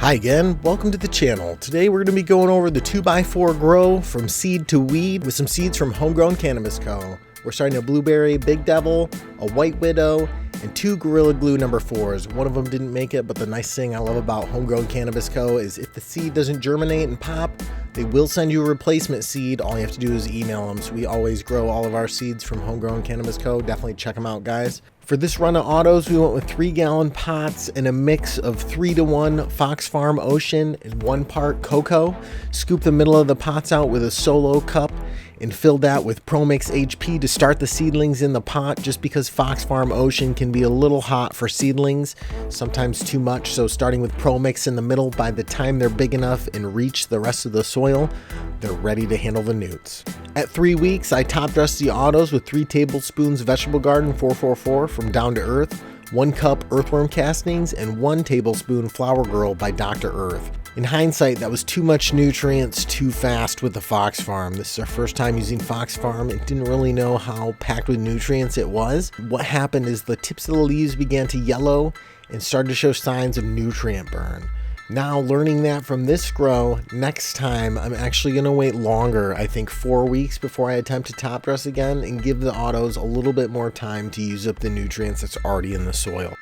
Hi again, welcome to the channel. Today we're going to be going over the 2x4 grow from seed to weed with some seeds from Homegrown Cannabis Co. We're starting a Blueberry Big Devil, a White Widow, and 2 Gorilla Glue number 4s. One of them didn't make it, but the nice thing I love about Homegrown Cannabis Co. is if the seed doesn't germinate and pop, they will send you a replacement seed. All you have to do is email them. So we always grow all of our seeds from Homegrown Cannabis Co. Definitely check them out, guys. For this run of autos, we went with 3-gallon pots and a mix of 3-to-1 Fox Farm Ocean and 1 part cocoa. Scoop the middle of the pots out with a solo cup and fill that with ProMix HP to start the seedlings in the pot, just because Fox Farm Ocean can be a little hot for seedlings, sometimes too much. So starting with ProMix in the middle, by the time they're big enough and reach the rest of the soil, they're ready to handle the newts. At 3 weeks, I top dressed the autos with 3 tablespoons Vegetable Garden 444 from Down to Earth, 1 cup earthworm castings, and 1 tablespoon Flower Grow by Dr. Earth. In hindsight, that was too much nutrients too fast with the Fox Farm. This is our first time using Fox Farm and didn't really know how packed with nutrients it was. What happened is the tips of the leaves began to yellow and started to show signs of nutrient burn. Now, learning that from this grow, next time I'm actually going to wait longer, I think 4 weeks before I attempt to top dress again, and give the autos a little bit more time to use up the nutrients that's already in the soil.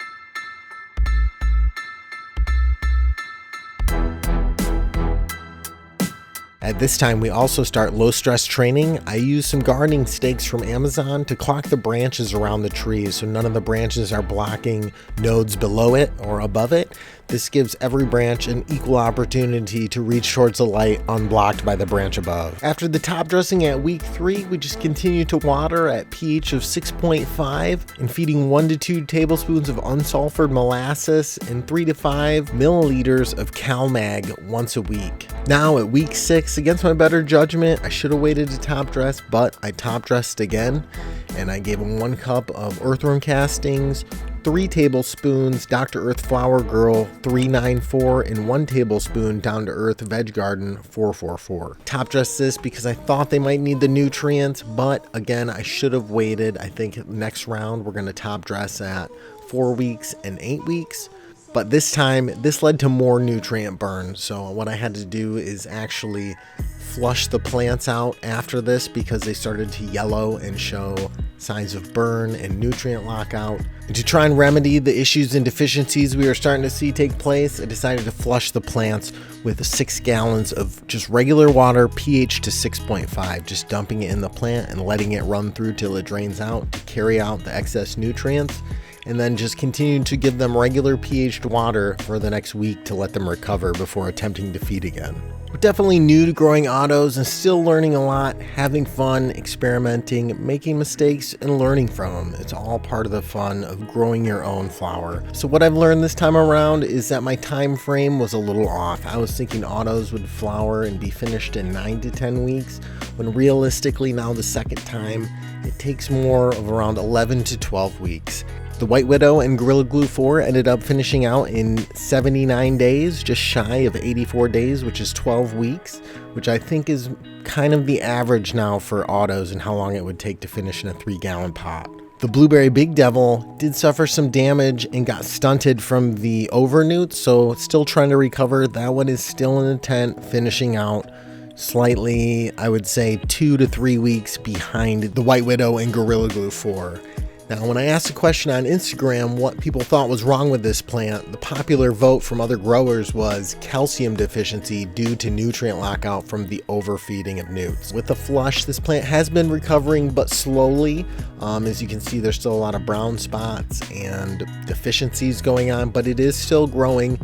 At this time, we also start low stress training. I use some gardening stakes from Amazon to clock the branches around the trees so none of the branches are blocking nodes below it or above it. This gives every branch an equal opportunity to reach towards the light unblocked by the branch above. After the top dressing at week 3, we just continue to water at pH of 6.5 and feeding 1 to 2 tablespoons of unsulfured molasses and 3 to 5 milliliters of CalMag once a week. Now at week 6, against my better judgment, I should have waited to top dress, but I top dressed again and I gave them 1 cup of earthworm castings, 3 tablespoons Dr. Earth Flower Grow 394, and 1 tablespoon Down to Earth Veg Garden 444. Top dress this because I thought they might need the nutrients, but again, I should have waited. I think next round we're going to top dress at 4 weeks and 8 weeks. But this time, this led to more nutrient burn. So what I had to do is actually flush the plants out after this because they started to yellow and show signs of burn and nutrient lockout. And to try and remedy the issues and deficiencies we were starting to see take place, I decided to flush the plants with 6 gallons of just regular water, pH to 6.5, just dumping it in the plant and letting it run through till it drains out to carry out the excess nutrients. And then just continue to give them regular pH water for the next week to let them recover before attempting to feed again. We're definitely new to growing autos and still learning a lot, having fun, experimenting, making mistakes, and learning from them. It's all part of the fun of growing your own flower. So what I've learned this time around is that my time frame was a little off. I was thinking autos would flower and be finished in 9 to 10 weeks, when realistically now the second time, it takes more of around 11 to 12 weeks. The White Widow and Gorilla Glue 4 ended up finishing out in 79 days, just shy of 84 days, which is 12 weeks, which I think is kind of the average now for autos and how long it would take to finish in a 3-gallon pot. The Blueberry Big Devil did suffer some damage and got stunted from the overnewts, so still trying to recover. That one is still in the tent, finishing out slightly, I would say 2 to 3 weeks behind the White Widow and Gorilla Glue 4. Now, when I asked a question on Instagram what people thought was wrong with this plant, the popular vote from other growers was calcium deficiency due to nutrient lockout from the overfeeding of newts. With the flush, this plant has been recovering, but slowly. As you can see, there's still a lot of brown spots and deficiencies going on, but it is still growing.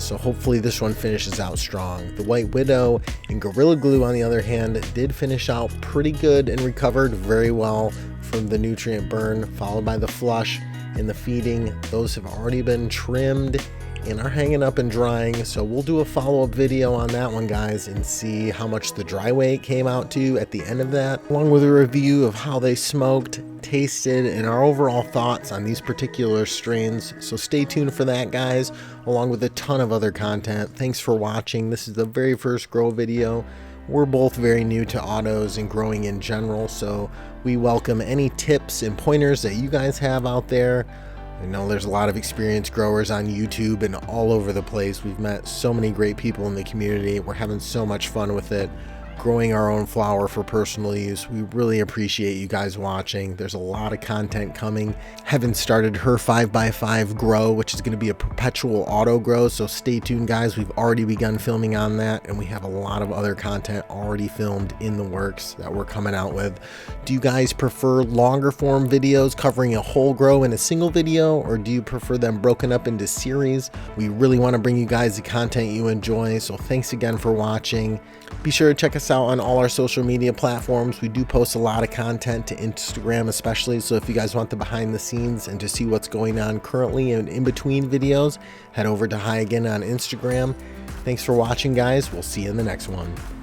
So hopefully this one finishes out strong. The White Widow and Gorilla Glue, on the other hand, did finish out pretty good and recovered very well from the nutrient burn, followed by the flush and the feeding. Those have already been trimmed and are hanging up and drying, so we'll do a follow-up video on that one, guys, and see how much the dry weight came out to at the end of that, along with a review of how they smoked, tasted, and our overall thoughts on these particular strains. So stay tuned for that, guys, along with a ton of other content. Thanks for watching. This is the very first grow video. We're both very new to autos and growing in general, so we welcome any tips and pointers that you guys have out there. I know there's a lot of experienced growers on YouTube and all over the place. We've met so many great people in the community. We're having so much fun with it, growing our own flower for personal use. We really appreciate you guys watching. There's a lot of content coming. Heaven started her 5x5 grow, which is going to be a perpetual auto grow, so stay tuned, guys. We've already begun filming on that, and we have a lot of other content already filmed in the works that we're coming out with. Do you guys prefer longer form videos covering a whole grow in a single video, or do you prefer them broken up into series? We really want to bring you guys the content you enjoy, so thanks again for watching. Be sure to check us out on all our social media platforms. We do post a lot of content to Instagram especially, so if you guys want the behind the scenes and to see what's going on currently and in between videos, head over to Highigan on Instagram. Thanks for watching, guys. We'll see you in the next one.